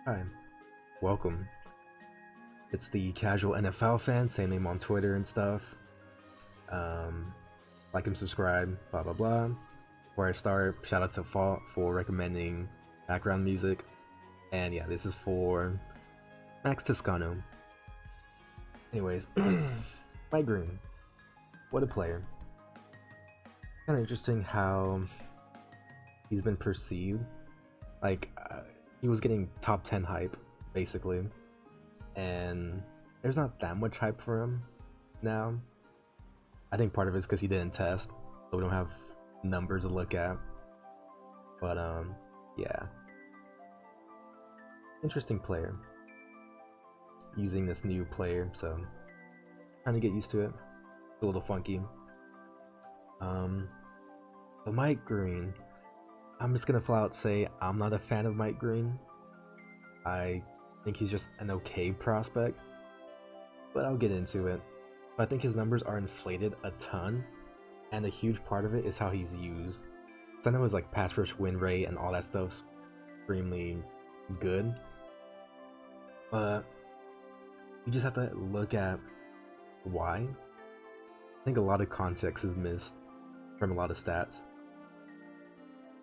Hi, welcome. It's the casual NFL fan, same name on Twitter and stuff. Um, like and subscribe, blah blah blah. Before I start, shout out to Fault for recommending background music. And yeah, this is for Max Toscano. Anyways, Mike Green, what a player. Kind of interesting how he's been perceived. Like, he was getting top 10 hype, basically. And there's not that much hype for him now. I think part of it is because he didn't test, so we don't have numbers to look at. But yeah, interesting player. Using this new player, so trying to get used to it. It's a little funky. But Mike Green, I'm just gonna flat out say I'm not a fan of Mike Green. I think he's just an okay prospect, but I'll get into it. But I think his numbers are inflated a ton, and a huge part of it is how he's used. So I know his like pass rush win rate and all that stuff's extremely good, but you just have to look at why. I think a lot of context is missed from a lot of stats.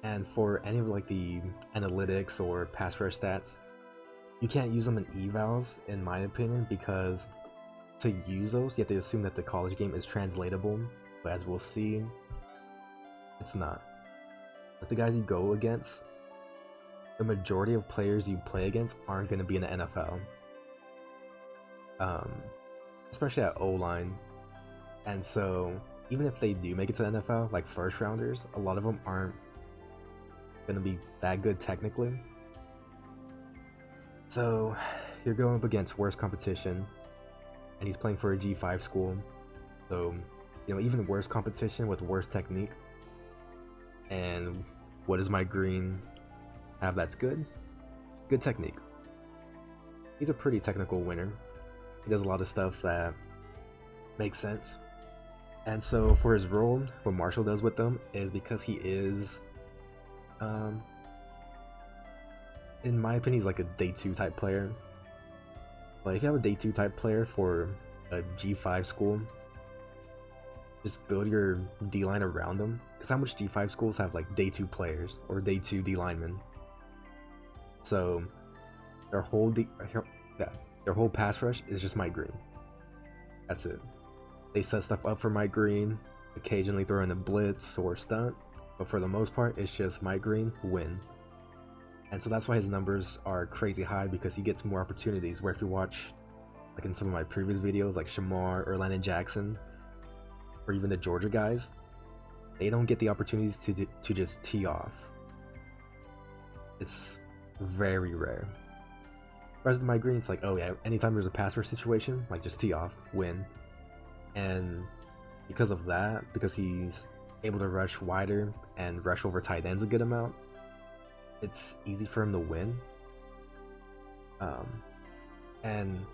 And for any of like the analytics or pass rush stats, you can't use them in evals, in my opinion, because to use those, you have to assume that the college game is translatable, but as we'll see, it's not. But the guys you go against, the majority of players you play against aren't going to be in the NFL. Especially at O-line. And so, even if they do make it to the NFL, like first rounders, a lot of them aren't going to be that good technically. So, you're going up against worse competition, and he's playing for a G5 school, so, you know, even worse competition with worse technique. And what does Mike Green have that's good? Good technique. He's a pretty technical winner. He does a lot of stuff that makes sense. And so for his role, what Marshall does with them is because he is, in my opinion, he's like a day 2 type player. But if you have a day 2 type player for a G5 school, just build your D-line around them. Because how much G5 schools have like day 2 players or day 2 D linemen? So their whole pass rush is just Mike Green. That's it. They set stuff up for Mike Green, occasionally throw in a blitz or stunt, but for the most part, it's just Mike Green win. And so that's why his numbers are crazy high, because he gets more opportunities. Where if you watch, like in some of my previous videos, like Shamar or Landon Jackson, or even the Georgia guys, they don't get the opportunities to just tee off. It's very rare. Whereas with Mike Green, it's like, oh yeah, anytime there's a pass rush situation, like just tee off, win. And because of that, because he's able to rush wider and rush over tight ends a good amount, it's easy for him to win. And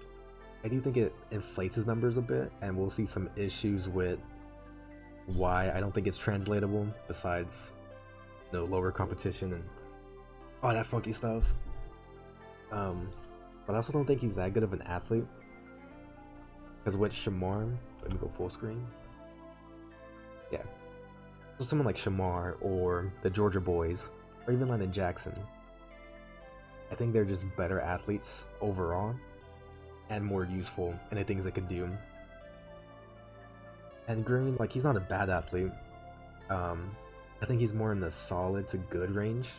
I do think it inflates his numbers a bit, and we'll see some issues with why I don't think it's translatable, besides, you know, lower competition and all that funky stuff. But I also don't think he's that good of an athlete, because with Shamar, let me go full screen. Yeah, so someone like Shamar or the Georgia boys, or even Landon Jackson, I think they're just better athletes overall and more useful in the things they can do. And Green, like, he's not a bad athlete. I think he's more in the solid to good range,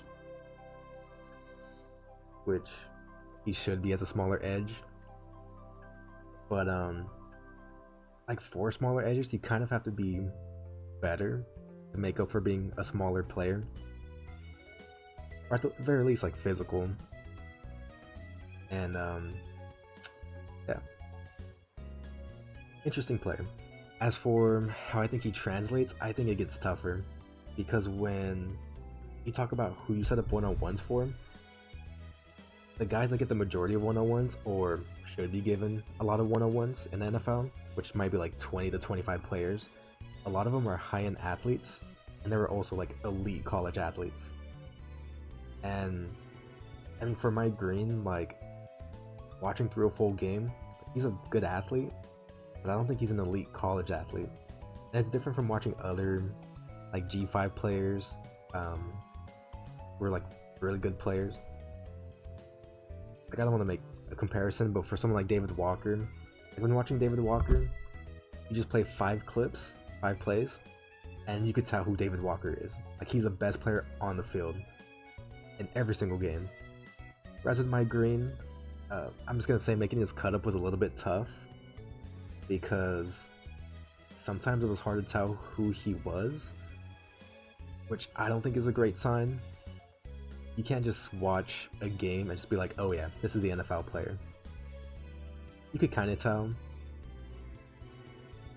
which he should be as a smaller edge. But like for smaller edges, you kind of have to be better to make up for being a smaller player, or at the very least like physical. And yeah, interesting player. As for how I think he translates, I think it gets tougher, because when you talk about who you set up one-on-ones for, the guys that get the majority of one-on-ones, or should be given a lot of one-on-ones in the NFL, which might be like 20 to 25 players, a lot of them are high-end athletes, and they were also like elite college athletes. And I mean, for Mike Green, like, watching through a full game, he's a good athlete, but I don't think he's an elite college athlete. And it's different from watching other, like, G5 players, who are, like, really good players. Like, I don't want to make a comparison, but for someone like David Walker, like, when watching David Walker, you just play 5 clips, 5 plays, and you could tell who David Walker is. Like, he's the best player on the field in every single game. Whereas with Mike Green, I'm just gonna say making his cut up was a little bit tough because sometimes it was hard to tell who he was, which I don't think is a great sign. You can't just watch a game and just be like, oh yeah, this is the NFL player. You could kind of tell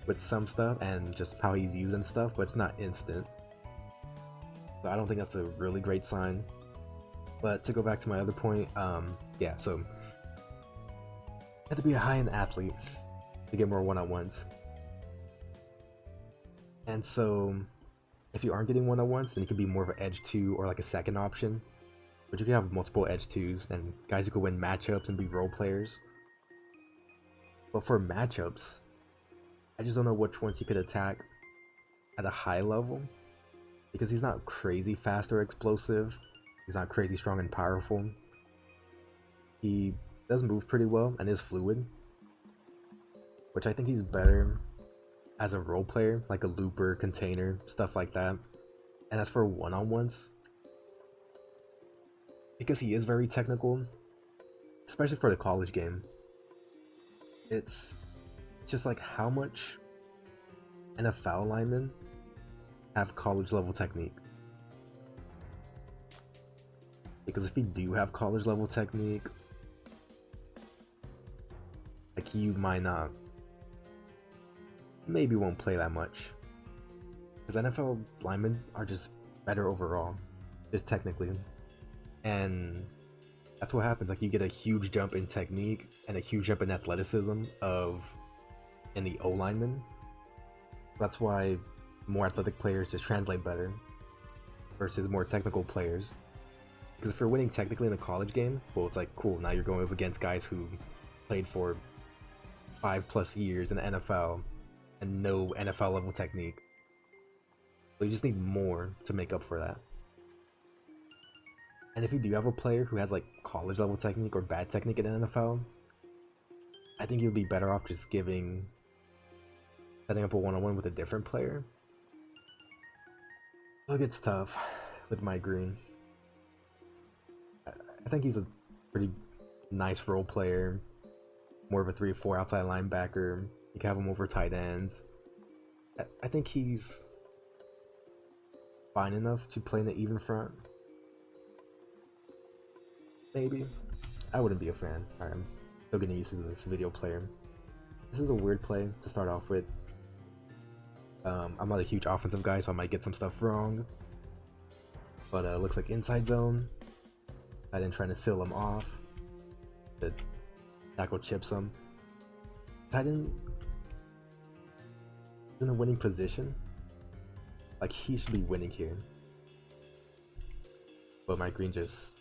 with some stuff and just how he's used and stuff, but it's not instant. So I don't think that's a really great sign. But to go back to my other point, yeah, so you have to be a high-end athlete to get more one-on-ones. And so if you aren't getting one-on-ones, then you could be more of an edge 2 or like a second option. But you can have multiple edge 2s and guys who could win matchups and be role players. But for matchups, I just don't know which ones he could attack at a high level, because he's not crazy fast or explosive. He's not crazy strong and powerful. He does move pretty well and is fluid, which I think he's better as a role player, like a looper, container, stuff like that. And as for one-on-ones, because he is very technical, especially for the college game, it's just like how much NFL linemen have college level technique. Because if you do have college level technique, like, you might not, maybe won't play that much. Because NFL linemen are just better overall, just technically. And that's what happens, like, you get a huge jump in technique and a huge jump in athleticism in the O lineman. That's why more athletic players just translate better versus more technical players. Because if you're winning technically in a college game, well, it's like, cool, now you're going up against guys who played for 5+ years in the NFL and no NFL level technique. So you just need more to make up for that. And if you do have a player who has like college level technique or bad technique in the NFL, I think you'd be better off just setting up a one-on-one with a different player. So it gets tough with Mike Green. I think he's a pretty nice role player, more of a 3-4 outside linebacker. You can have him over tight ends. I think he's fine enough to play in the even front. Maybe. I wouldn't be a fan. Alright, I'm still getting used to this video player. This is a weird play to start off with. I'm not a huge offensive guy, so I might get some stuff wrong. But looks like inside zone. I didn't try to seal him off. The tackle chips him. Tight end in a winning position. Like, he should be winning here. But Mike Green just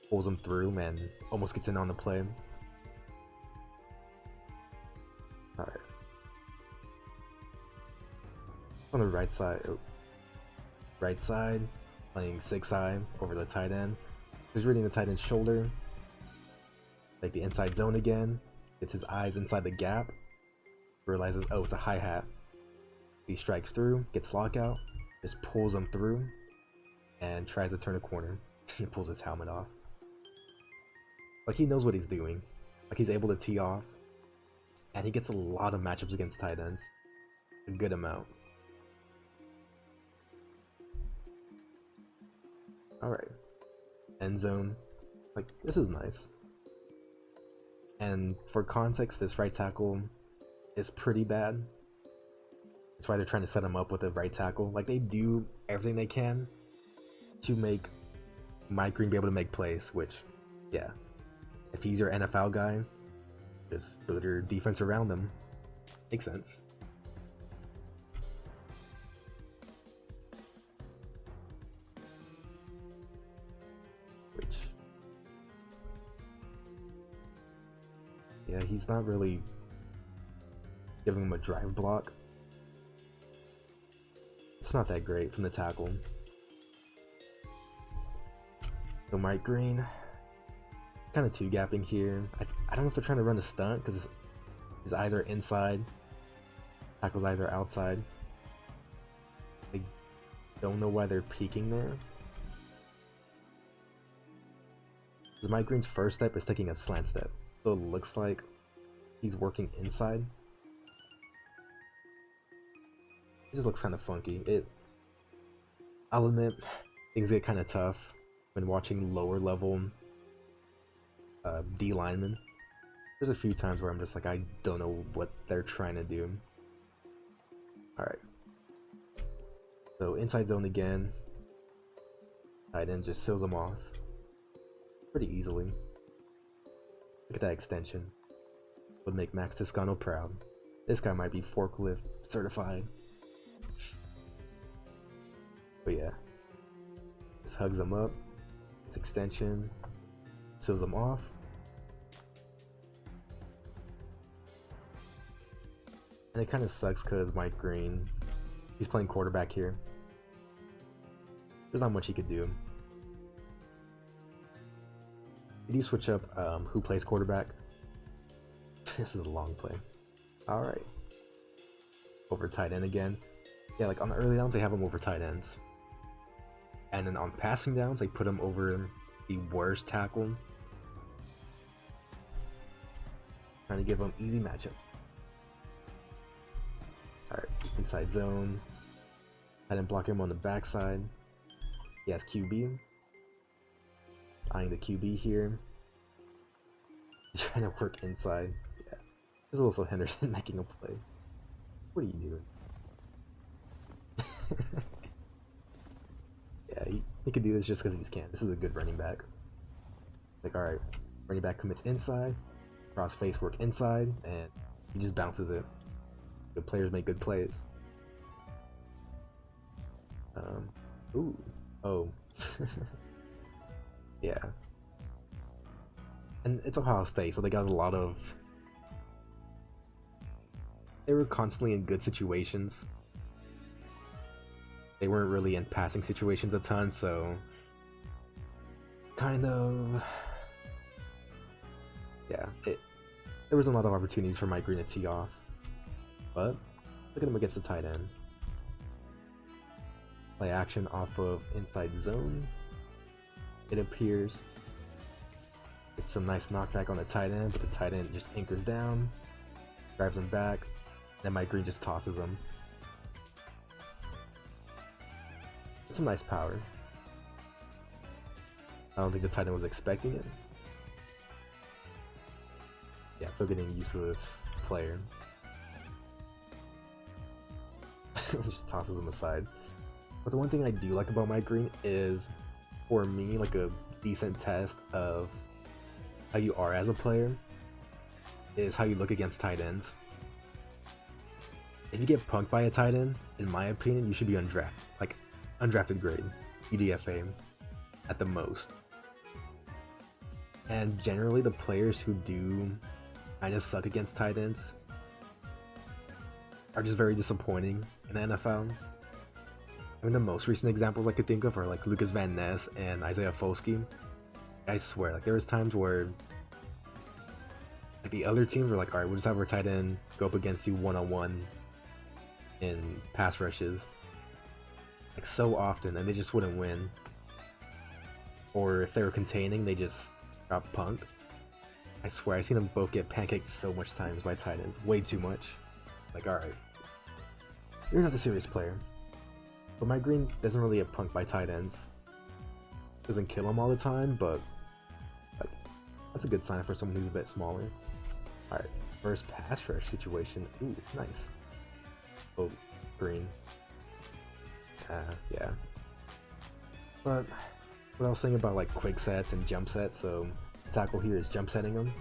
pulls him through and almost gets in on the play. Alright. On the right side. Right side. Playing 6-eye over the tight end. He's reading the tight end's shoulder. Like the inside zone again. Gets his eyes inside the gap. Realizes, oh, it's a hi-hat. He strikes through, gets lockout, just pulls him through, and tries to turn a corner. He pulls his helmet off. Like, he knows what he's doing. Like, he's able to tee off. And he gets a lot of matchups against tight ends. A good amount. Alright. End zone. Like, this is nice. And for context, this right tackle is pretty bad. That's why they're trying to set him up with a right tackle. Like, they do everything they can to make Mike Green be able to make plays, which, yeah. If he's your NFL guy, just build your defense around him. Makes sense. Which, Yeah, he's not really giving him a drive block. It's not that great from the tackle. So Mike Green, kind of two-gapping here. I don't know if they're trying to run a stunt because his eyes are inside. Tackle's eyes are outside. I don't know why they're peeking there. Because Mike Green's first step is taking a slant step. So it looks like he's working inside. It just looks kind of funky. I'll admit, things get kind of tough when watching lower level D linemen. There's a few times where I'm just like, I don't know what they're trying to do. Alright. So inside zone again. Tight end just seals them off pretty easily. Look at that extension. Would make Max Toscano proud. This guy might be forklift certified. But yeah. Just hugs him up. It's extension. Seals him off. And it kind of sucks because Mike Green, he's playing quarterback here. There's not much he could do. Did you switch up who plays quarterback? This is a long play. Alright. Over tight end again. Yeah, like on the early downs, they have him over tight ends. And then on passing downs, they put him over the worst tackle. Trying to give him easy matchups. Alright, inside zone. I didn't block him on the backside. He has QB. Eyeing the QB here. He's trying to work inside. Yeah. There's also Henderson making a play. What are you doing? Yeah, he can do this just because he can. This is a good running back. Like, alright, running back commits inside. Cross face work inside. And he just bounces it. Good players make good plays. Ooh. Oh. Yeah. And it's Ohio State, so they got a lot of... They were constantly in good situations. They weren't really in passing situations a ton, so... Kind of... Yeah, there wasn't a lot of opportunities for Mike Green to tee off. But, look at him against the tight end. Play action off of inside zone. It appears. It's some nice knockback on the tight end, but the tight end just anchors down, drives him back, and Mike Green just tosses him. It's some nice power. I don't think the tight end was expecting it. Yeah, still getting used to this player. Just tosses him aside. But the one thing I do like about Mike Green is, for me, like a decent test of how you are as a player is how you look against tight ends. If you get punked by a tight end, in my opinion, you should be undrafted grade, UDFA at the most. And generally the players who do kind of suck against tight ends are just very disappointing in the NFL. I mean, the most recent examples I could think of are like Lucas Van Ness and Isaiah Foskey. I swear, like there was times where like the other teams were like, alright, we'll just have our tight end go up against you one-on-one in pass rushes. Like so often, and they just wouldn't win. Or if they were containing, they just got punked. I swear, I've seen them both get pancaked so much times by tight ends. Way too much. Like, alright. You're not a serious player. But Mike Green doesn't really get punked by tight ends. Doesn't kill him all the time, but like, that's a good sign for someone who's a bit smaller. Alright, first pass rush situation. Ooh, nice. Oh, Green. Yeah. But what I was saying about like quick sets and jump sets, so the tackle here is jump setting him,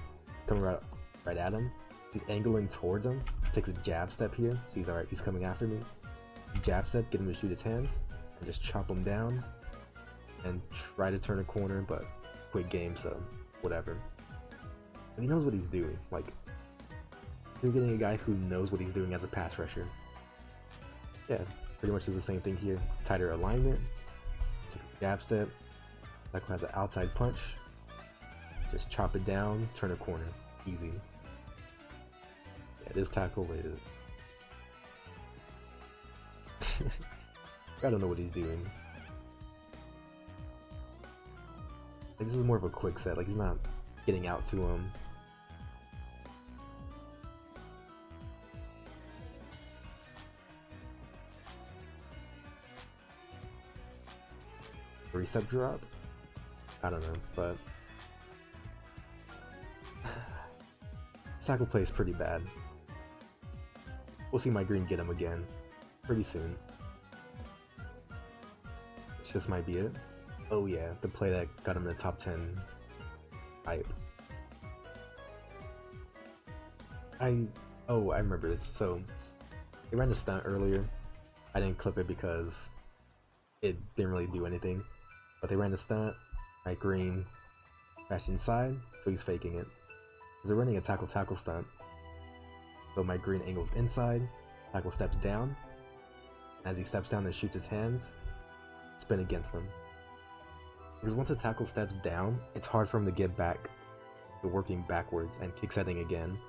coming right at him. He's angling towards him, takes a jab step here, sees alright, he's coming after me. Jab step, get him to shoot his hands, and just chop him down, and try to turn a corner, but quick game, so whatever. he knows what he's doing. Like, you're getting a guy who knows what he's doing as a pass rusher. Yeah, pretty much does the same thing here. Tighter alignment, takes a jab step, tackle has an outside punch, just chop it down, turn a corner, easy. Yeah, this tackle is... I don't know what he's doing. Like, this is more of a quick set, like he's not getting out to him. Reset drop? I don't know, but tackle play is pretty bad. We'll see my green get him again pretty soon. Which just might be it. Oh yeah, the play that got him in the top 10 hype. I remember this. So they ran the stunt earlier. I didn't clip it because it didn't really do anything. But they ran the stunt, right green, crashed inside, so he's faking it. Because they're running a tackle stunt. So my green angles inside, tackle steps down. As he steps down and shoots his hands, spin against him. Because once a tackle steps down, it's hard for him to get back to working backwards and kick setting again.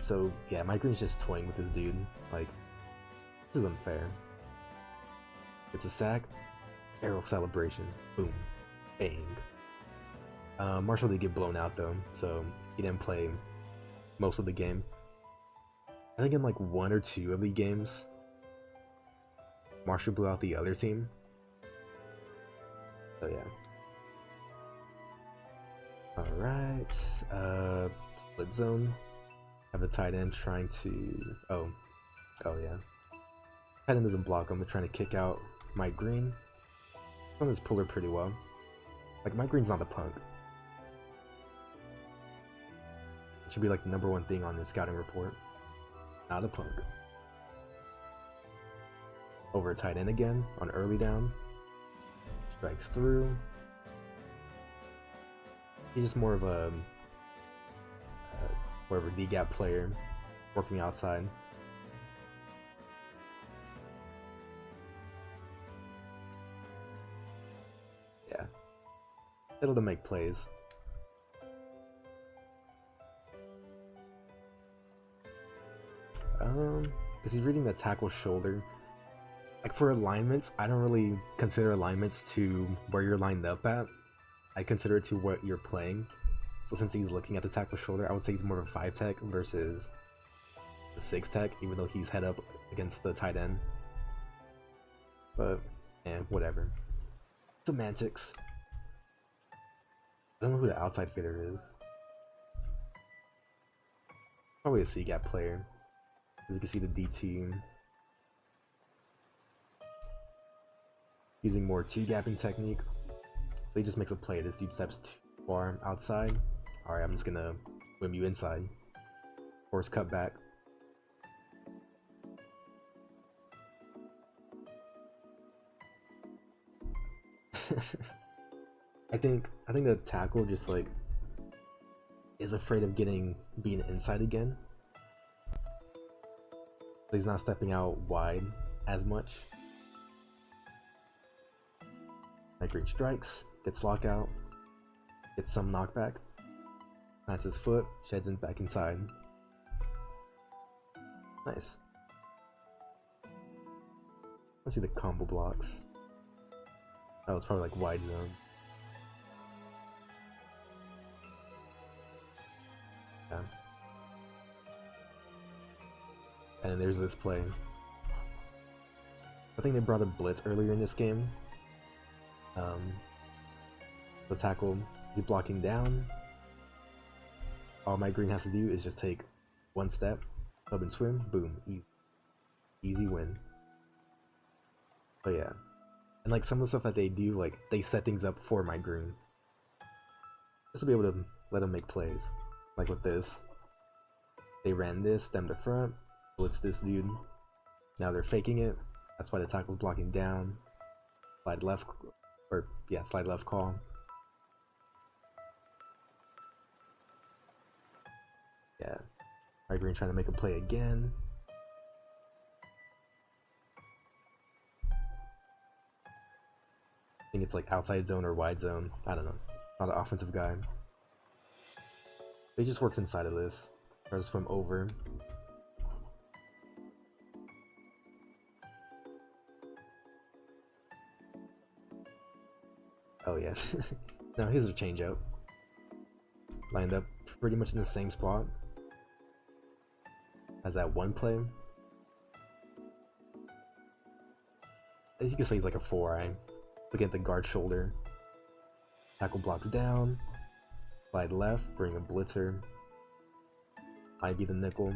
So yeah, my green's just toying with this dude. Like, this is unfair. It's a sack. Arrow celebration. Boom. Bang. Marshall did get blown out though, so he didn't play most of the game. I think in like 1 or 2 of the games, Marshall blew out the other team. So yeah. Alright. Split zone. Have a tight end trying to... Oh yeah. Tight end doesn't block him, they're trying to kick out Mike Green. On this puller pretty well. Like, Mike Green's not a punk. It should be like the #1 thing on the scouting report. Not a punk. Over a tight end again on early down. Strikes through. He's just more of a D-gap player working outside. Yeah. It'll to make plays. Because he's reading the tackle shoulder. Like, for alignments, I don't really consider alignments to where you're lined up at. I consider it to what you're playing. So since he's looking at the tackle shoulder, I would say he's more of a 5 tech versus a 6 tech, even though he's head up against the tight end. But, whatever. Semantics. I don't know who the outside fitter is. Probably a C-gap player. As you can see, the DT using more T-gapping technique. So he just makes a play. This dude steps too far outside. Alright, I'm just gonna whim you inside. Force cut back. I think the tackle just like is afraid of being inside again. So he's not stepping out wide as much. Mike Green strikes, gets lockout, gets some knockback, plants his foot, sheds him back inside. Nice. Let's see the combo blocks. Oh, it's probably like wide zone. Yeah. And then there's this play. I think they brought a blitz earlier in this game. The tackle, he's blocking down. All Mike Green has to do is just take 1 step, up and swim, boom, easy win. But yeah, and like some of the stuff that they do, like they set things up for Mike Green, just to be able to let him make plays. Like with this, they ran this, stem to front, blitz this dude. Now they're faking it. That's why the tackle's blocking down. Slide left, slide left call. Right green trying to make a play again. I think it's like outside zone or wide zone. I don't know. Not an offensive guy. He just works inside of this. Tries to swim over. Oh yeah. No, here's a changeout. Lined up pretty much in the same spot as that one play. As you can see, he's like a 4-eye. Look at the guard shoulder. Tackle blocks down. Slide left, bring a blitzer. Might be the nickel.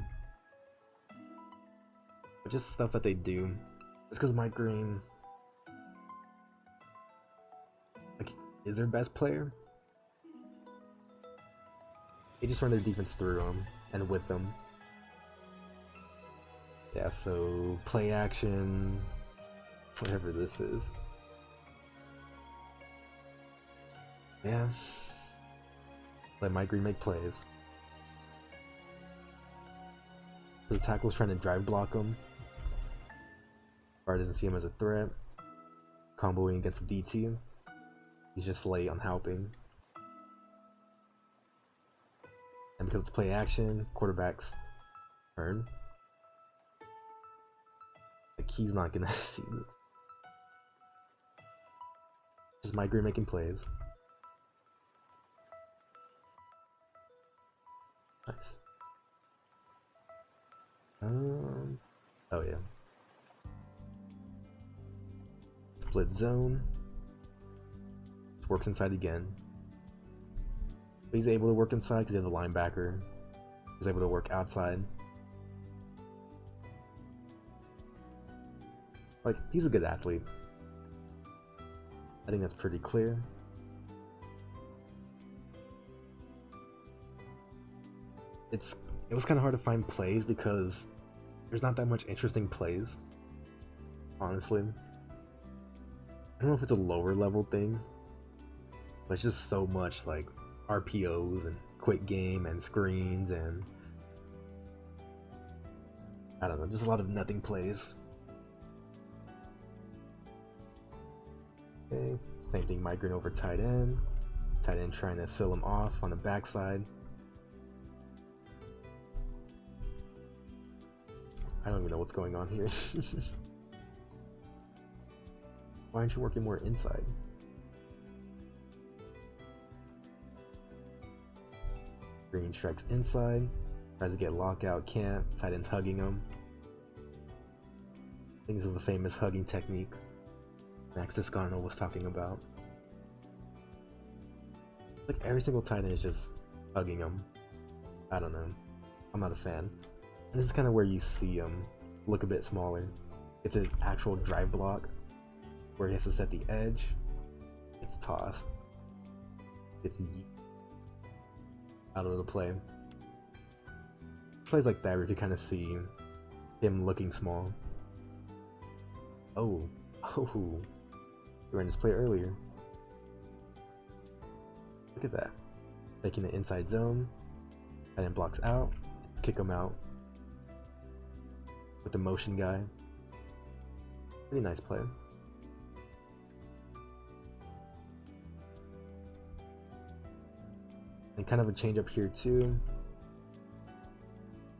But just stuff that they do. Just because Mike Green is their best player. They just run their defense through them and with them. Yeah, so play action, whatever this is. Yeah. Let Mike Green make plays. The tackle's trying to drive block him. Guard doesn't see him as a threat. Comboing against DT. He's just late on helping. And because it's play action, quarterback's turn. Like, he's not gonna see this. Just Mike Green making plays. Nice. Oh yeah. Split zone. Works inside again. But he's able to work inside because he has a linebacker. He's able to work outside. Like, he's a good athlete. I think that's pretty clear. It was kind of hard to find plays because there's not that much interesting plays, honestly. I don't know if it's a lower level thing, but it's just so much like RPOs and quick game and screens and I don't know, just a lot of nothing plays. Okay, same thing, migrant over tight end. Tight end trying to seal him off on the backside. I don't even know what's going on here. Why aren't you working more inside? Green strikes inside, tries to get lockout, can't. Tight end's hugging him. I think this is a famous hugging technique Max Discarno was talking about. Like every single tight end is just hugging him. I don't know. I'm not a fan. And this is kind of where you see him look a bit smaller. It's an actual drive block where he has to set the edge. It's tossed. It's out of the play. Plays like that where you can kind of see him looking small. Oh, you ran this play earlier. Look at that. Making the inside zone. And then blocks out. Let's kick him out. With the motion guy. Pretty nice play. And kind of a change up here too.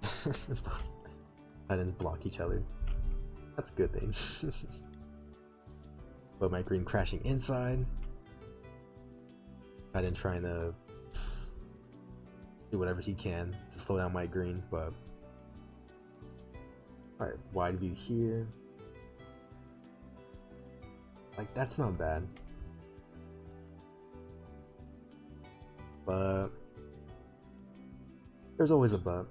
Tight ends block each other. That's a good thing. But Mike Green crashing inside. Tight end trying to do whatever he can to slow down Mike Green, but alright, wide view here. Like, that's not bad. But there's always a but.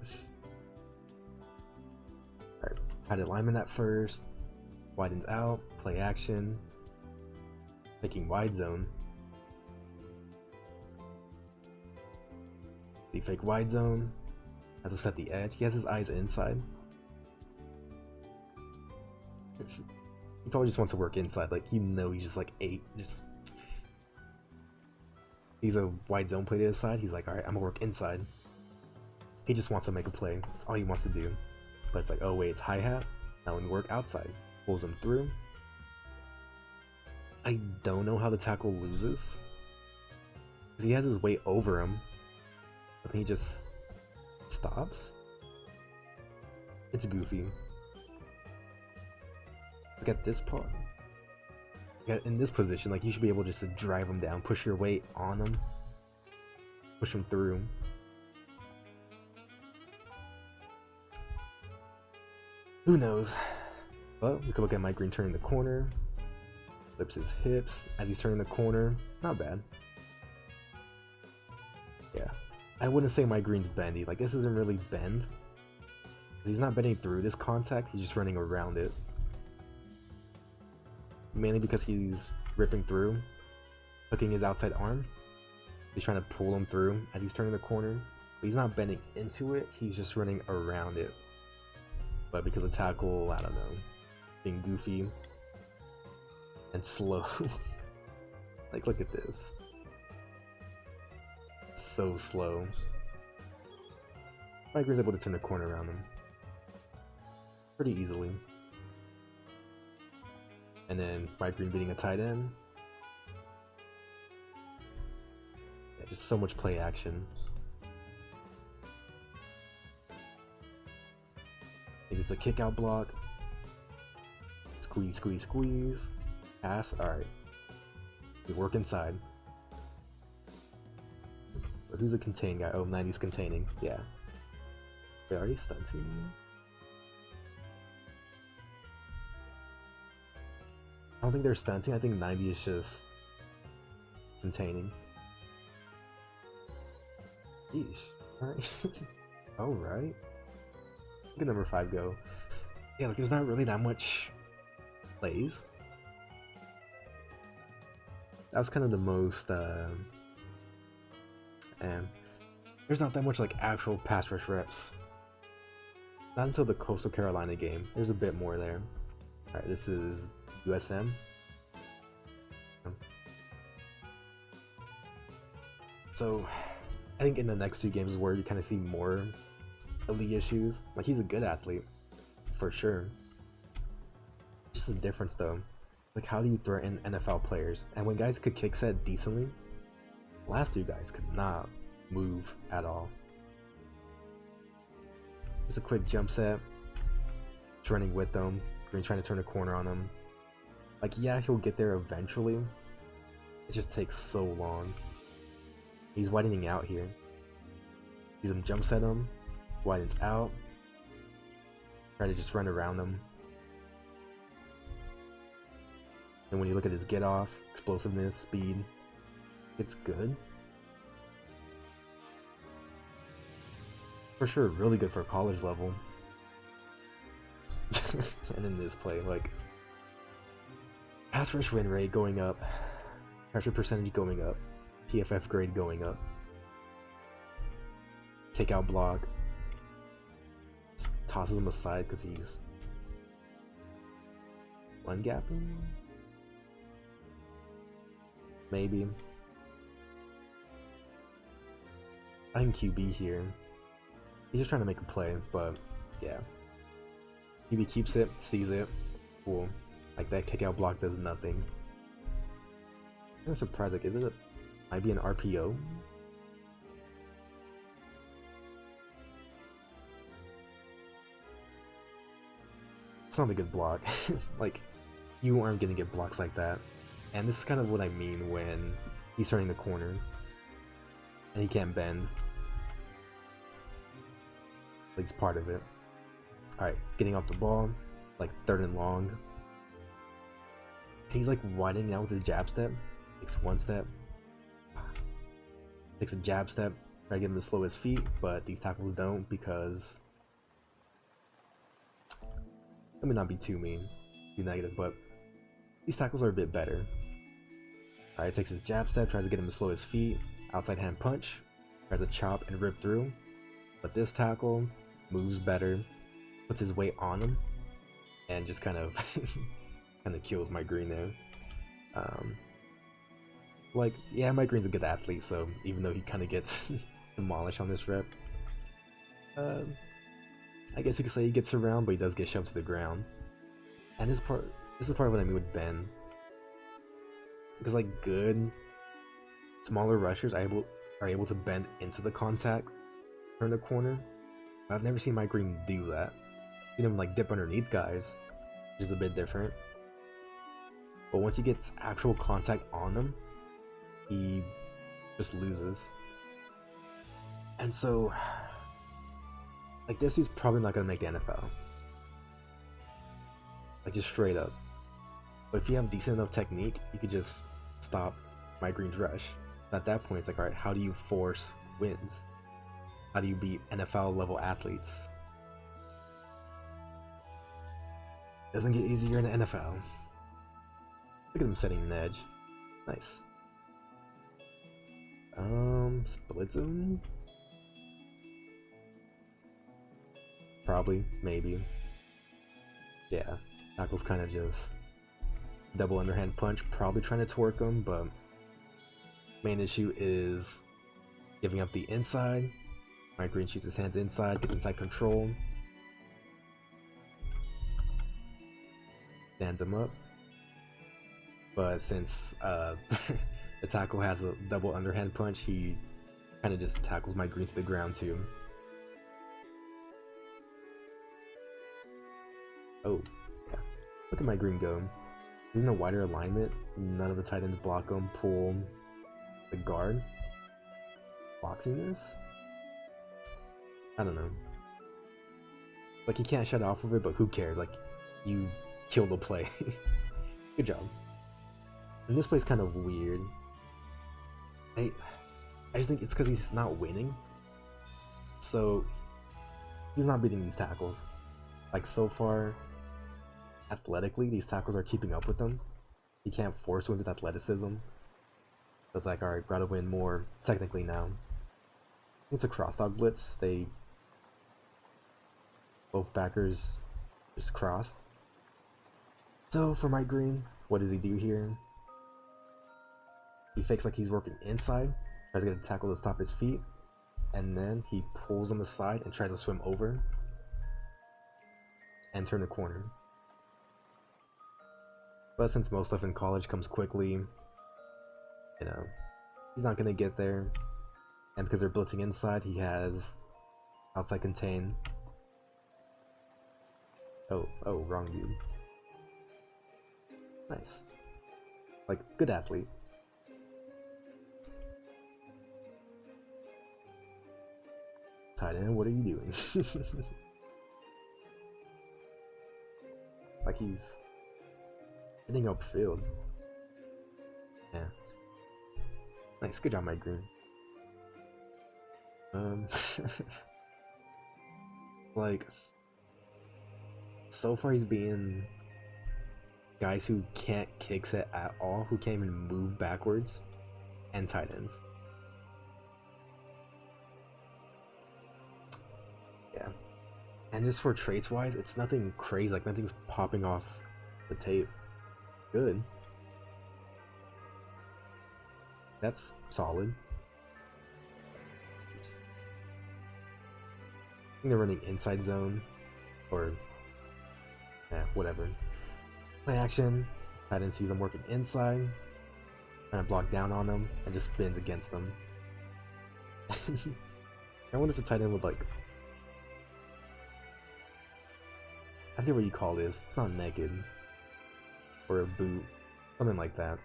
Alright, tight end lineman at first. Widens out, play action. Making wide zone. The fake wide zone. Has to set the edge. He has his eyes inside. He probably just wants to work inside. Like, you know, he's just like 8. Just he's a wide zone play to his side. He's like, alright, I'm gonna work inside. He just wants to make a play. That's all he wants to do. But it's like, oh wait, it's hi-hat. Now let me work outside. Pulls him through. I don't know how the tackle loses. Because he has his weight over him. But then he just stops. It's goofy. Look at this part. In this position, like, you should be able just to drive him down, push your weight on him, push him through. Who knows? But we could look at Mike Green turning the corner. Flips his hips as he's turning the corner. Not bad. Yeah. I wouldn't say Mike Green's bendy. Like, this isn't really bend. He's not bending through this contact, he's just running around it. Mainly because he's ripping through, hooking his outside arm. He's trying to pull him through as he's turning the corner. But he's not bending into it, he's just running around it. But because of tackle, I don't know, being goofy and slow. Like, look at this. So slow. Mike Green's able to turn the corner around him pretty easily. And then Mike Green beating a tight end. Yeah, just so much play action. It's a kick out block. Squeeze, squeeze, squeeze. Pass. Alright. We work inside. But who's a contain guy? Oh, 90's containing. Yeah. Wait, are you stunting? I don't think they're stunting. I think 90 is just containing. Yeesh. Alright. Alright. Look at number 5 go. Yeah, like, there's not really that much plays. That was kind of the most, and there's not that much, like, actual pass rush reps. Not until the Coastal Carolina game. There's a bit more there. Alright, this is USM. So, I think in the next 2 games is where you kind of see more of the issues. Like, he's a good athlete, for sure. Just the difference, though. Like, how do you threaten NFL players? And when guys could kick set decently, the last 2 guys could not move at all. Just a quick jump set. Just running with them. Green trying to turn a corner on him. Like, yeah, he'll get there eventually. It just takes so long. He's widening out here. Sees him jump set him. Widens out. Try to just run around him. And when you look at his get off, explosiveness, speed, it's good. For sure, really good for college level. And in this play, like, pass rush win rate going up, pressure percentage going up, PFF grade going up, kick out block, just tosses him aside because he's one gapping. Maybe. I think QB here. He's just trying to make a play, but yeah. QB keeps it, sees it. Cool. Like, that kick out block does nothing. I'm surprised, like, is it might be an RPO? It's not a good block. Like, you aren't gonna get blocks like that. And this is kind of what I mean when he's turning the corner and he can't bend. Like, it's part of it. Alright, getting off the ball, like 3rd and long. And he's like widening out with his jab step. Takes 1 step. Takes a jab step. Try to get him to slow his feet, but these tackles don't because... Let me not be too mean, too negative, but these tackles are a bit better. Alright, takes his jab step, tries to get him to slow his feet. Outside hand punch. Tries to chop and rip through. But this tackle moves better. Puts his weight on him. And just kind of kills Mike Green there. Like, yeah, Mike Green's a good athlete, so even though he kind of gets demolished on this rep, I guess you could say he gets around, but he does get shoved to the ground. And this is part of what I mean with Ben. Because like good, smaller rushers are able to bend into the contact, turn the corner. I've never seen Mike Green do that. I've seen him like dip underneath guys, which is a bit different. But once he gets actual contact on them, he just loses. And so, like, this dude's probably not gonna make the NFL. Like, just straight up. But if you have decent enough technique, you could just stop Mike Green's rush. At that point, it's like, alright, how do you force wins? How do you beat NFL level athletes? Doesn't get easier in the NFL. Look at him setting an edge. Nice. Split zone? Probably, maybe. Yeah, tackle's kind of just double underhand punch, probably trying to torque him, but main issue is giving up the inside. Mike Green shoots his hands inside, gets inside control. Stands him up. But since the tackle has a double underhand punch, he kind of just tackles Mike Green to the ground too. Oh, yeah. Look at Mike Green go. He's in a wider alignment. None of the tight ends block him, pull the guard. Boxing this? I don't know. Like, he can't shut off of it, but who cares? Like, you killed the play. Good job. And this play's kind of weird. I just think it's because he's not winning. So, he's not beating these tackles. Like, so far, athletically, these tackles are keeping up with them. He can't force wins with athleticism. It's like, alright, gotta win more technically now. It's a cross-dog blitz. Both backers just cross. So, for Mike Green, what does he do here? He fakes like he's working inside, tries to get a tackle to stop his feet, and then he pulls him aside and tries to swim over and turn the corner. But since most stuff in college comes quickly, you know, he's not gonna get there. And because they're blitzing inside, he has outside contain. Oh, wrong dude. Nice. Like, good athlete. Tight end, what are you doing? Like, he's hitting upfield. Yeah. Nice, good job, Mike Green. Like, so far he's being guys who can't kick set at all, who can't even move backwards, and tight ends. Yeah. And just for traits wise, it's nothing crazy, like nothing's popping off the tape. Good. That's solid. I think they're running inside zone, or whatever. Play action. Tight end sees him working inside, trying to block down on him, and just spins against him. I wonder if the tight end would like. I forget what you call this. It's not naked, or a boot, something like that.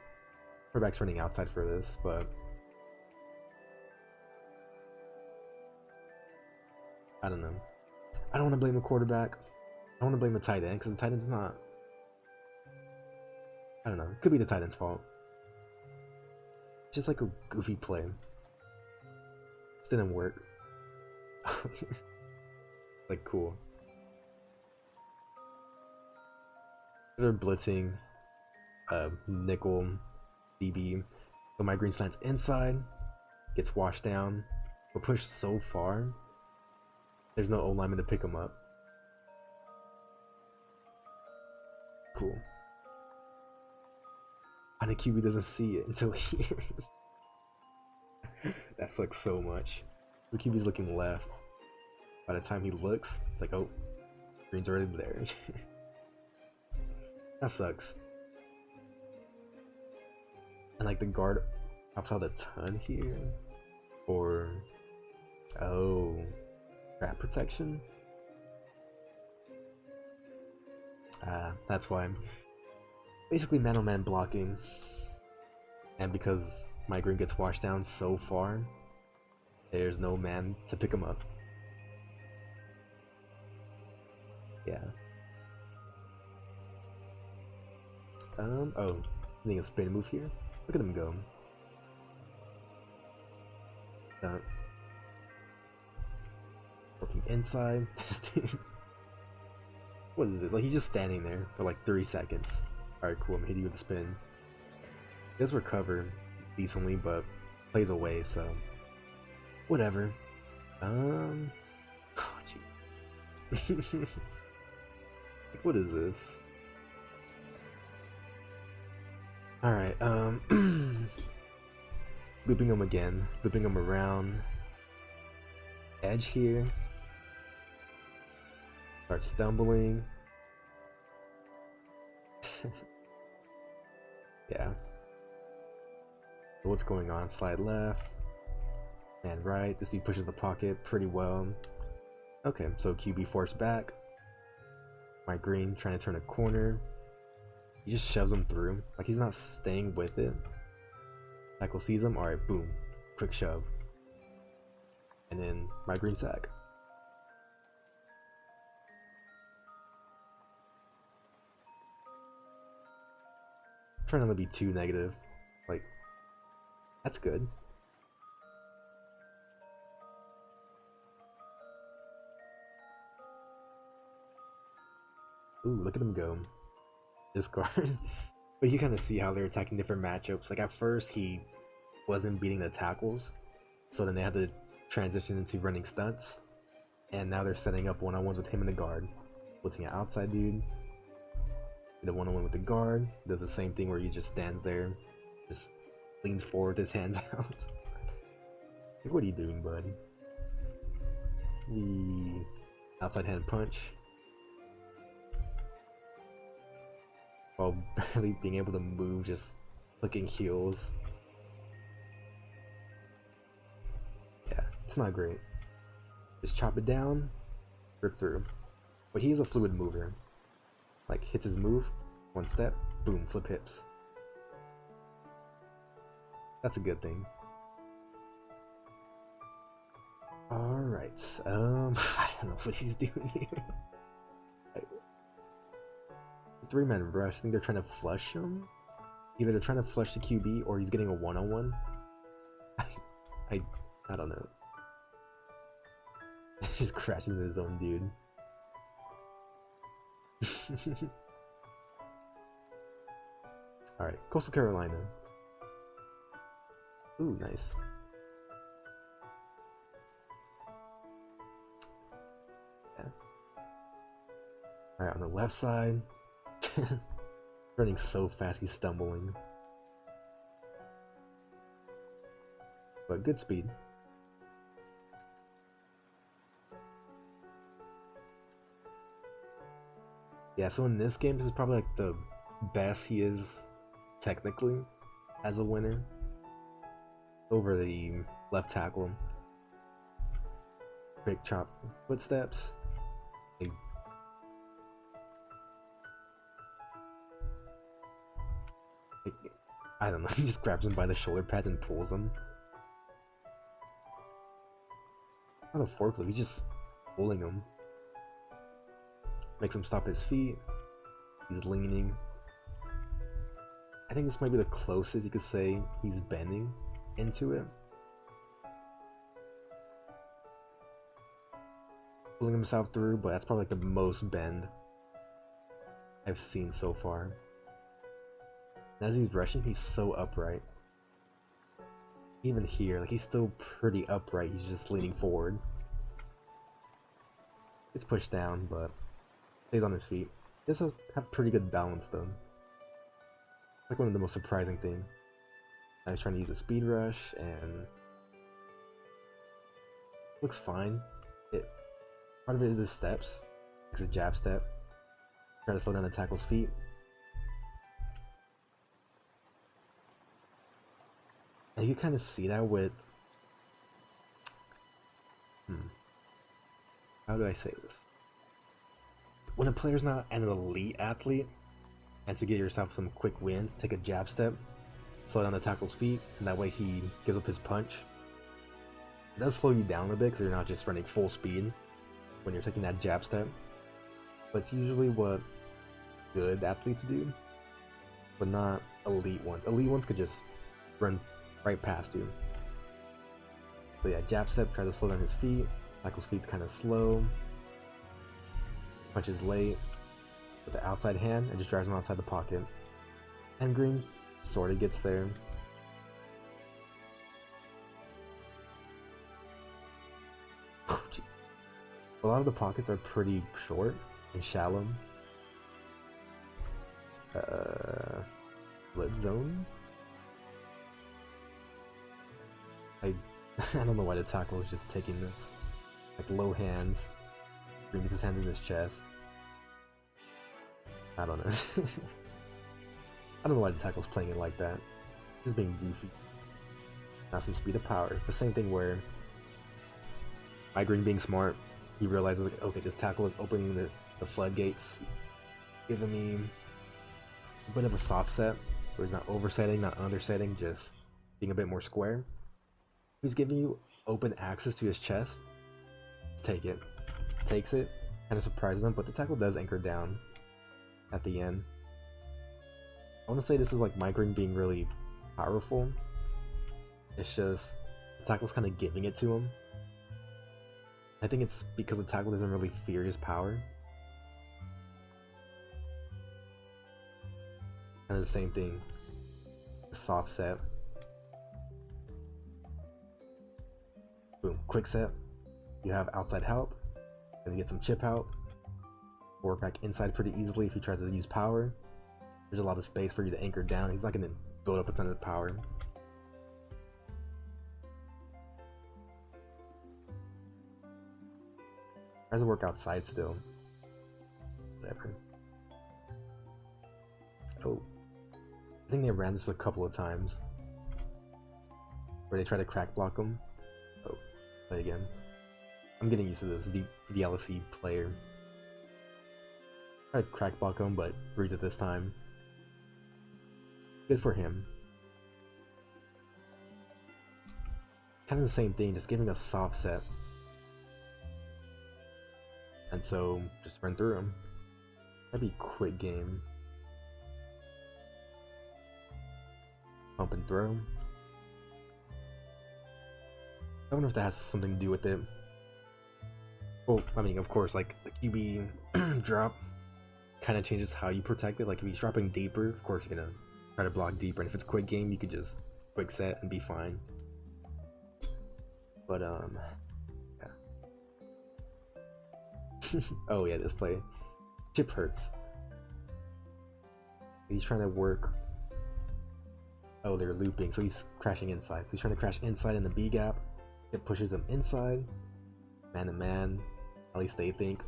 Quarterback's running outside for this, but I don't know. I don't want to blame the quarterback. I want to blame the tight end because the tight end's not. I don't know. It could be the tight end's fault. It's just like a goofy play. Just didn't work. Like, cool. They're blitzing. Nickel DB. So Mike Green slants inside. Gets washed down. We're pushed so far. There's no O-lineman to pick him up. Cool. And the QB doesn't see it until here. That sucks so much. The QB's looking left. By the time he looks, it's like, oh, green's already there. That sucks. And like the guard pops out a ton here. Or, oh, trap protection? That's why. Basically man-on-man blocking. And because my green gets washed down so far, there's no man to pick him up. Yeah. Oh, I think a spin move here. Look at him go. Working inside. This dude. What is this? Like, he's just standing there for like 3 seconds. Alright, cool. I'm hitting you with the spin. He does recover decently, but plays away, so whatever. Oh, gee. Like, what is this? Alright, looping him again, looping him around. Edge here. Start stumbling. Yeah. So what's going on? Slide left. And right. This dude pushes the pocket pretty well. Okay, so QB force back. My green trying to turn a corner. He just shoves him through. Like, he's not staying with it. Tackle sees him. Alright, boom. Quick shove. And then my green sack. Trying not to be too negative. Like, that's good. Ooh, look at him go. Discard. But you kind of see how they're attacking different matchups. Like, at first he wasn't beating the tackles, so then they had to transition into running stunts, and now they're setting up one-on-ones with him and the guard. Blitzing an outside dude. The one-on-one with the guard does the same thing where he just stands there, just leans forward, his hands out. Like, what are you doing, bud? The outside hand punch, while barely being able to move, just clicking heels. Yeah, it's not great. Just chop it down, rip through. But he is a fluid mover. Like, hits his move, one step, boom, flip hips. That's a good thing. Alright, I don't know what he's doing here. Three-man rush, I think they're trying to flush him. Either they're trying to flush the QB or he's getting a one-on-one. I don't know. Just crashes into his own dude. Alright, Coastal Carolina. Ooh, nice. Yeah. Alright, on the left side. Running so fast, he's stumbling. But good speed. Yeah, so in this game, this is probably like the best he is technically as a winner over the left tackle. Big chop footsteps. I don't know, he just grabs him by the shoulder pads and pulls him. Not a forklift, he's just pulling him. Makes him stop his feet. He's leaning. I think this might be the closest you could say he's bending into it. Pulling himself through, but that's probably like the most bend I've seen so far. And as he's rushing, he's so upright. Even here, like, he's still pretty upright, he's just leaning forward. It's pushed down, but stays on his feet. He does have pretty good balance though. Like one of the most surprising things. I was trying to use a speed rush and looks fine. Part of it is his steps. It's a jab step. Try to slow down the tackle's feet. And you kind of see that with... How do I say this? When a player's not an elite athlete, and to get yourself some quick wins, take a jab step, slow down the tackle's feet, and that way he gives up his punch. It does slow you down a bit because you're not just running full speed when you're taking that jab step. But it's usually what good athletes do, but not elite ones. Elite ones could just run right past you. So yeah, jab step, try to slow down his feet. Tackle's feet's kind of slow. Punches late with the outside hand and just drives him outside the pocket. And green sort of gets there. A lot of the pockets are pretty short and shallow. Blood zone? I don't know why the tackle is just taking this. Like low hands. Green gets his hands in his chest. I don't know. I don't know why the tackle's playing it like that. Just being goofy. Not some speed of power. The same thing where my green being smart, he realizes like, okay, this tackle is opening the floodgates, giving me a bit of a soft set where he's not oversetting, not undersetting, just being a bit more square. He's giving you open access to his chest. Let's take it. Takes it, kind of surprises him, but the tackle does anchor down at the end. I want to say this is like my green being really powerful. It's just the tackle's kind of giving it to him. I think it's because the tackle doesn't really fear his power. And the same thing. Soft set. Boom. Quick set. You have outside help. Gonna get some chip out. Work back inside pretty easily if he tries to use power. There's a lot of space for you to anchor down. He's not gonna build up a ton of power. Tries to work outside still. Whatever. Oh. I think they ran this a couple of times. Where they try to crack block him. Oh, play again. I'm getting used to this VLC player. Try to crack block him, but reads it this time. Good for him. Kind of the same thing, just giving a soft set. And so, just run through him. That'd be a quick game. Pump and throw. I wonder if that has something to do with it. Well, I mean, of course, like, the QB drop kind of changes how you protect it. Like, if he's dropping deeper, of course you're gonna try to block deeper. And if it's quick game, you could just quick set and be fine. But, yeah. Oh, yeah, this play. Chip hurts. He's trying to work. Oh, they're looping, so he's crashing inside. So he's trying to crash inside in the B gap. It pushes him inside. Man to man. At least they think.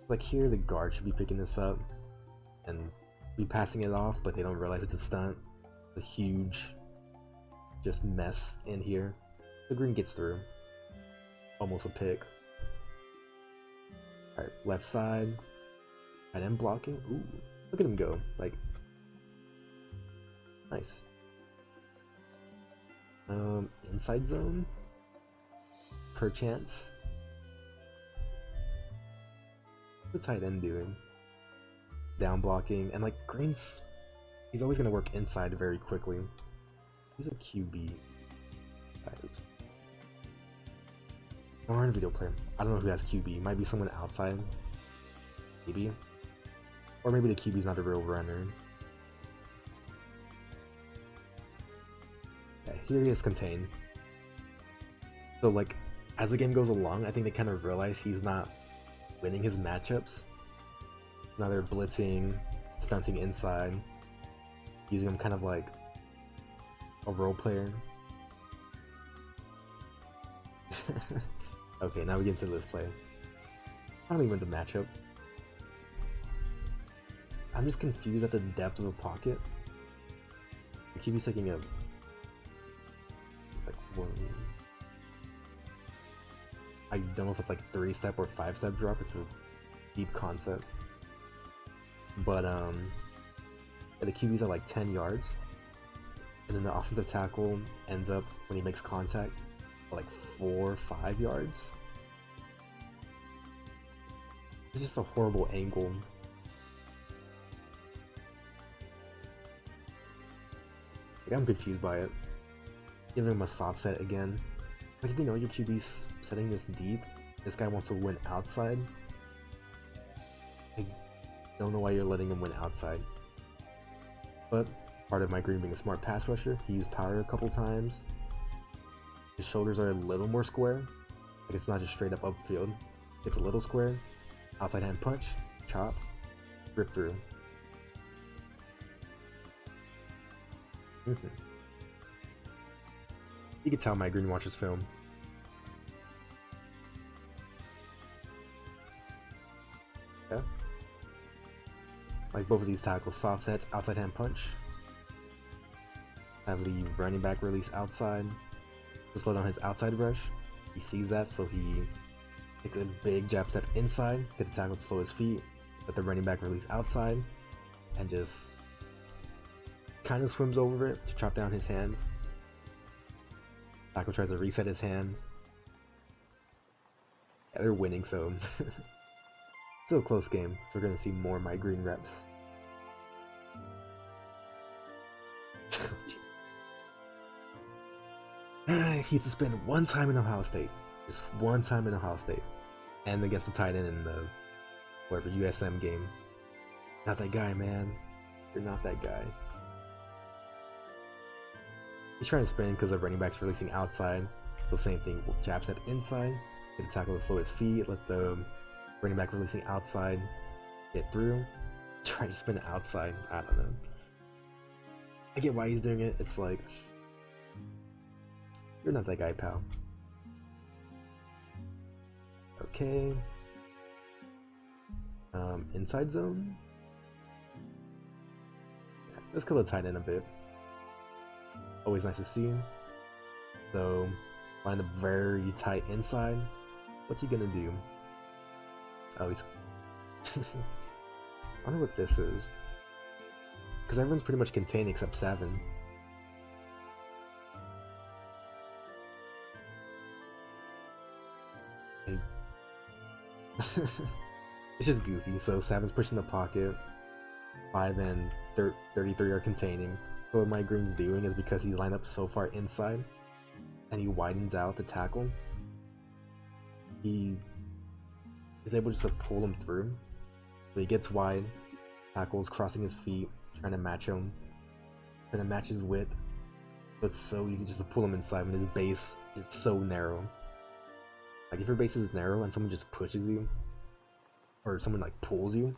Like here, the guard should be picking this up and be passing it off, but they don't realize it's a stunt. It's a huge just mess in here. The green gets through. Almost a pick. Alright, left side. Tight end blocking. Ooh, look at him go. Like, nice. Inside zone? Perchance. What's the tight end doing? Down blocking, and like green's, he's always gonna work inside very quickly. He's a QB. Oops. Or in video player. I don't know who has QB. Might be someone outside. Maybe. Or maybe the QB's not a real runner. Yeah, here he is contained. So like, as the game goes along, I think they kind of realize he's not winning his matchups. Now they're blitzing, stunting inside, using him kind of like a role player. Okay, now we get into this play. Finally wins a matchup. I'm just confused at the depth of the pocket. The QB's taking a... It's like one... I don't know if it's like 3-step or 5-step drop. It's a deep concept. But yeah, the QB's at like 10 yards. And then the offensive tackle ends up, when he makes contact, at like 4 or 5 yards. It's just a horrible angle. Like, I'm confused by it. Giving him a soft set again. Like, if you know your QB's setting this deep, this guy wants to win outside. I don't know why you're letting him win outside. But part of Mike Green being a smart pass rusher, he used power a couple times. His shoulders are a little more square. Like, it's not just straight up upfield. It's a little square. Outside hand punch, chop, rip through. You can tell Mike Green watches film. Yeah. Like both of these tackles, soft sets, outside hand punch. Have the running back release outside to slow down his outside rush. He sees that, so he takes a big jab step inside, get the tackle to slow his feet, let the running back release outside, and just kind of swims over it to chop down his hands. Tackle tries to reset his hands. Yeah, they're winning, so still a close game, so we're gonna see more Mike Green reps. He had to spend one time in Ohio State. Just one time in Ohio State. And against the tight end in the whatever USM game. Not that guy, man. You're not that guy. He's trying to spin because the running back's releasing outside. So same thing, jab step inside, get the tackle to slow his feet, let the running back releasing outside get through. Try to spin outside. I don't know. I get why he's doing it. It's like, you're not that guy, pal. Okay. Inside zone. Yeah, let's kill the tight end a bit. Always nice to see him. So, line up very tight inside. What's he gonna do? Oh, he's... I wonder what this is. Because everyone's pretty much contained except Savin. It's just goofy. So Savin's pushing the pocket. 5 and 33 are containing. So what Mike Green's doing is because he's lined up so far inside and he widens out the tackle, he is able just to pull him through. So he gets wide, tackles crossing his feet, trying to match him, trying to match his width. But it's so easy just to pull him inside when his base is so narrow. Like if your base is narrow and someone just pushes you, or someone like pulls you,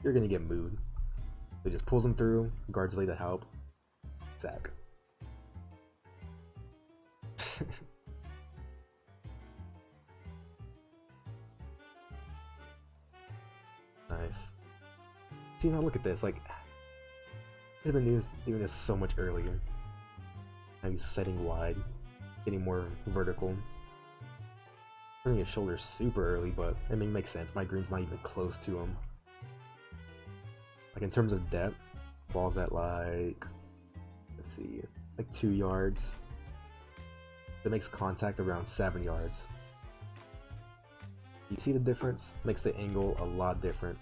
you're gonna get mooed. So he just pulls him through, guards lay to help. Sack. Nice. See, now look at this. Like, could have been doing this so much earlier. Now he's setting wide, getting more vertical. Turning his shoulders super early, but I mean, it makes sense. Mike Green's not even close to him. Like in terms of depth, ball's at like, let's see, like 2 yards. That makes contact around 7 yards. You see the difference? Makes the angle a lot different.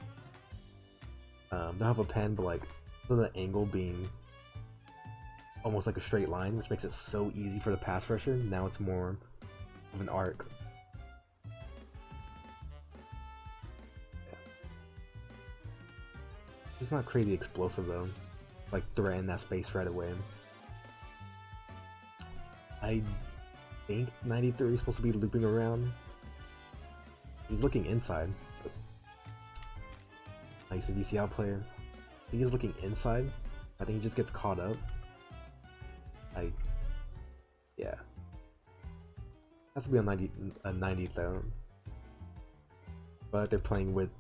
Don't have a pen, but like the angle being almost like a straight line, which makes it so easy for the pass rusher. Now it's more of an arc. It's not crazy explosive though. Like threaten that space right away. I think 93 is supposed to be looping around. He's looking inside. I used to be a VCL player. I think he's looking inside. I think he just gets caught up. Yeah. Has to be a 90 though. but they're playing with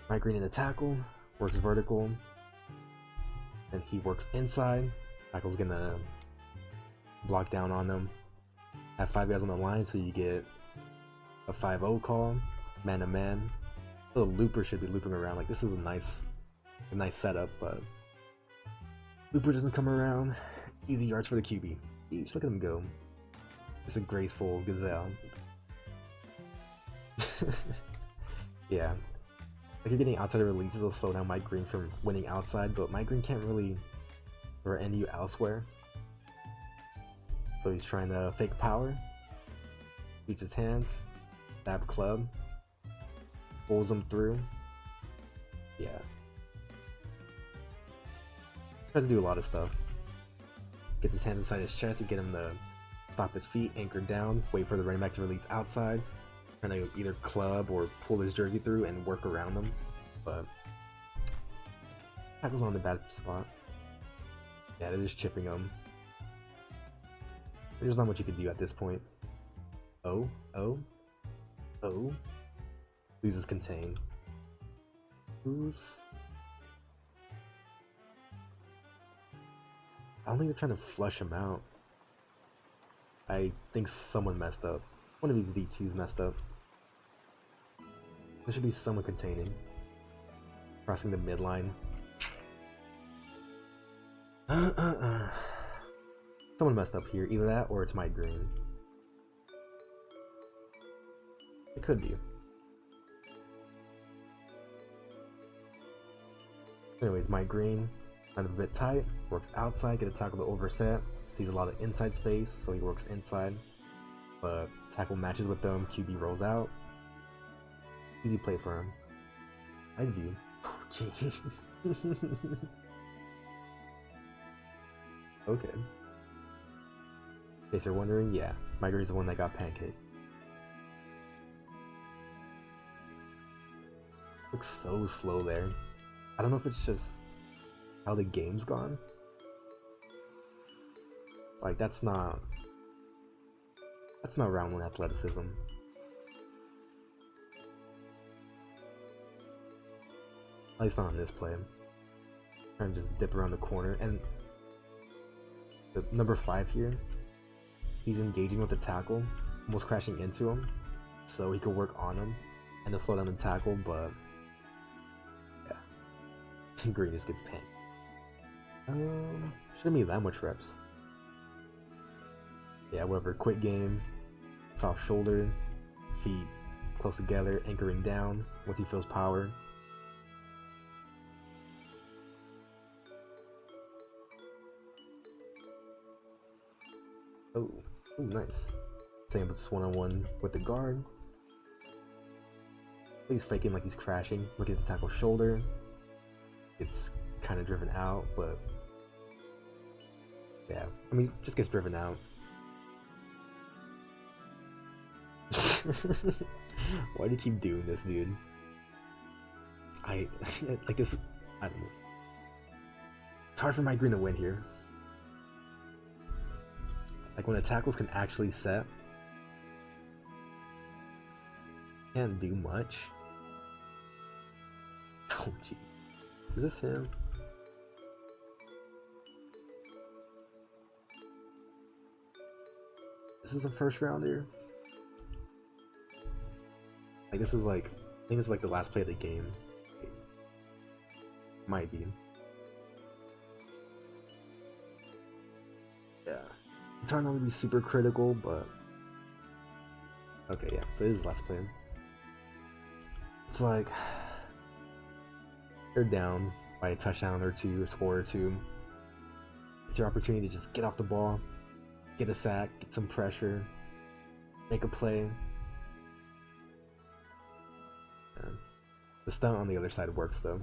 Mike Green in the tackle, works vertical, and he works inside. Tackle's gonna block down on them. Have 5 guys on the line, so you get a 5-0 call, man to man. The looper should be looping around. Like, this is a nice setup, but looper doesn't come around. Easy yards for the QB. Just look at him go. It's a graceful gazelle. Yeah. Like, you're getting outside releases will slow down Mike Green from winning outside, but Mike Green can't really end you elsewhere. So he's trying to fake power. Beats his hands. Stab club. Pulls him through. Yeah. Tries to do a lot of stuff. Gets his hands inside his chest to get him to stop his feet, anchor down, wait for the running back to release outside. Trying to either club or pull his jersey through and work around him. But tackle's on the bad spot. Yeah, they're just chipping him. There's not much you can do at this point. Oh. Loses contain. Who's... I don't think they're trying to flush him out. I think someone messed up. One of these DTs messed up. There should be someone containing. Crossing the midline. Someone messed up here. Either that or it's Mike Green. It could be. Anyways, Mike Green, kind of a bit tight, works outside, get a tackle to overset, sees a lot of inside space, so he works inside. But tackle matches with them, QB rolls out. Easy play for him. I'd view. Oh, jeez. Okay. In case you're wondering, yeah, Mike Green's the one that got pancaked. Looks so slow there. I don't know if it's just how the game's gone. Like, that's not round one athleticism. At least not on this play. Trying to just dip around the corner, and the number 5 here, he's engaging with the tackle, almost crashing into him, so he could work on him and to slow down the tackle, but yeah, Green just gets panked. Shouldn't be that much reps. Yeah, whatever. Quick game, soft shoulder, feet close together, anchoring down once he feels power. Oh, nice. Same just one-on-one with the guard. He's faking like he's crashing. Look at the tackle shoulder. It's kind of driven out, but yeah, I mean, just gets driven out. Why do you keep doing this, dude? Like, this is, I don't know. It's hard for Mike Green to win here. Like, when the tackles can actually set, can't do much. Oh, gee. Is this him? This is a first rounder? Like, this is like, I think this is like the last play of the game. Might be. Yeah. It's hard not to be super critical, but okay, yeah, so it is the last play. It's like they're down by a touchdown or two, or score or two. It's your opportunity to just get off the ball, get a sack, get some pressure, make a play. The stunt on the other side works though.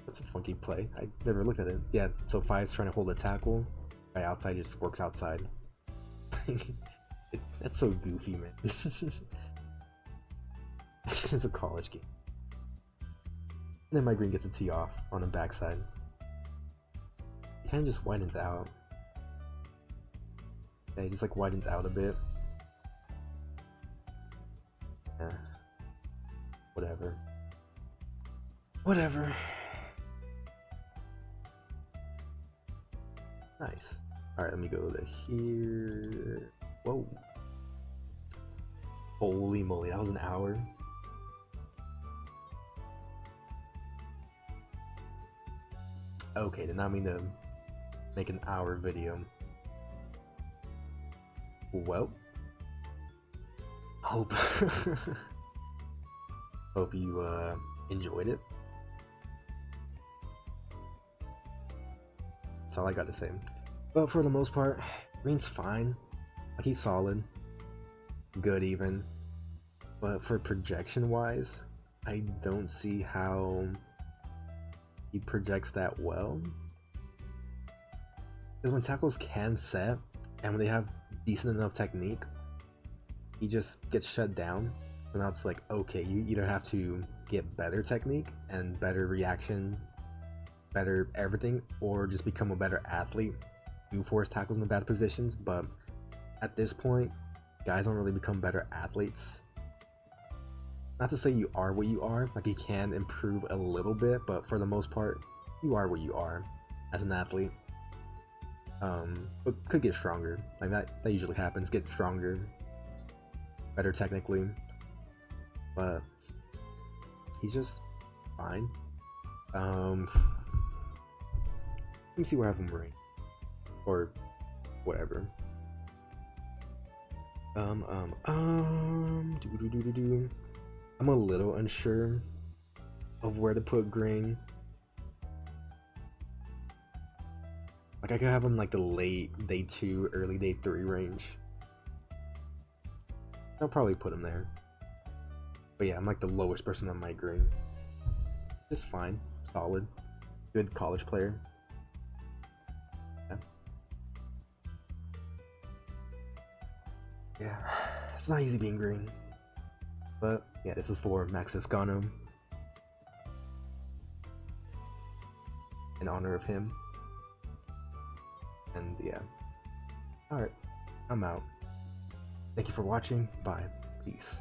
That's a funky play. I never looked at it. Yeah, so 5's trying to hold a tackle. Guy outside just works outside. That's so goofy, man. It's a college game. And then Mike Green gets a tee off on the backside. He kind of just widens out. Yeah, he just like widens out a bit. whatever. Whatever. Nice. Alright, let me go to here. Whoa. Holy moly, that was an hour. Okay, did not mean to make an hour video. Well, hope hope you enjoyed it. That's all I got to say. But for the most part, Green's fine. Like, he's solid, good even. But for projection wise, I don't see how he projects that well. Because when tackles can set, and when they have decent enough technique, he just gets shut down. So now it's like, okay, you either have to get better technique and better reaction, better everything, or just become a better athlete. You force tackles in bad positions, but at this point, guys don't really become better athletes. Not to say you are what you are, like you can improve a little bit, but for the most part, you are what you are as an athlete. But could get stronger. Like that usually happens, get stronger, better technically. But he's just fine. Let me see where I have him ranked. Or whatever. I'm a little unsure of where to put Green. Like I could have him like the late day 2, early day 3 range. I'll probably put him there. But yeah, I'm like the lowest person on my Green. Just fine, solid, good college player. Yeah, it's not easy being Green. But yeah, this is for Max Escano. In honor of him. And yeah. Alright, I'm out. Thank you for watching. Bye. Peace.